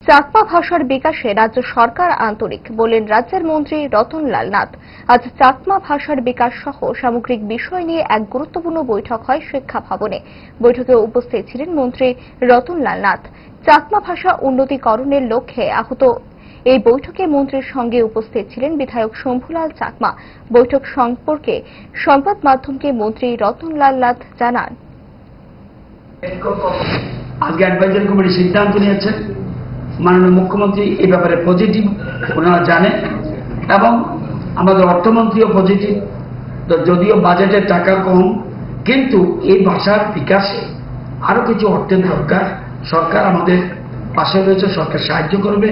চাকমা ভাষার বিকাশে রাজ্য সরকার আন্তরিক বললেন রাজ্যের মন্ত্রী রতনলাল নাথ। আজ চাকমা ভাষার বিকাশ সহ সামগ্রিক বিষয় নিয়ে এক গুরুত্বপূর্ণ বৈঠক হয় শিক্ষা ভবনে। বৈঠকে উপস্থিত ছিলেন মন্ত্রী রতনলাল নাথ। চাকমা ভাষা উন্নতিকরণের লক্ষ্যে আহত এই বৈঠকে মন্ত্রীর সঙ্গে উপস্থিত ছিলেন বিধায়ক শম্ভুলাল চাকমা। বৈঠক সম্পর্কে সংবাদ মাধ্যমকে মন্ত্রী রতনলাল নাথ জানান, আজকে অ্যাডভাইজারি কমিটি সিদ্ধান্ত নিয়েছেন। মাননীয় মুখ্যমন্ত্রী এই ব্যাপারে পজিটিভ, ওনারা জানেন, এবং আমাদের অর্থমন্ত্রীও পজিটিভ। যদিও বাজেটের টাকা কম, কিন্তু এই ভাষার বিকাশে আরো কিছু অর্থের দরকার। সরকার আমাদের পাশে রয়েছে, সরকার সাহায্য করবে,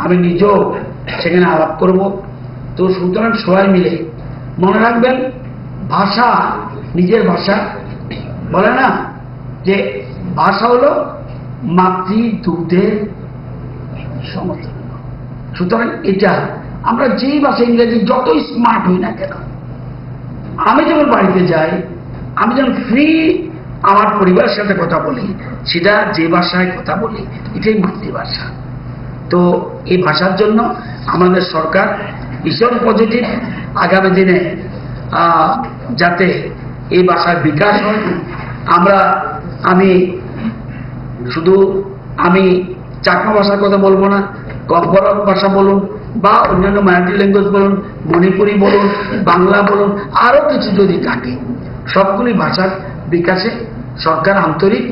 আমি নিজেও সেখানে আলাপ করব। তো সুতরাং সবাই মিলে মনে রাখবেন, ভাষা নিজের ভাষা বলে না যে ভাষা হলো মাতৃ দুগ্ধের সমতুল্য। সুতরাং এটা আমরা যেই ভাষা ইংরেজি যতই স্মার্ট হই না কেন, আমি যখন বাড়িতে যাই, আমি যখন ফ্রি আমার পরিবারের সাথে কথা বলি, সেটা যে ভাষায় কথা বলি এটাই মাতৃভাষা। তো এই ভাষার জন্য আমাদের সরকার ভীষণ পজিটিভ। আগামী দিনে যাতে এই ভাষার বিকাশ হয়, আমি চাকমা ভাষার কথা বলবো না, ককবরক ভাষা বলুন বা অন্যান্য মারাঠি ল্যাঙ্গুয়েজ বলুন, মণিপুরি বলুন, বাংলা বলুন, আরো কিছু যদি থাকে, সবগুলি ভাষার বিকাশে সরকার আন্তরিক।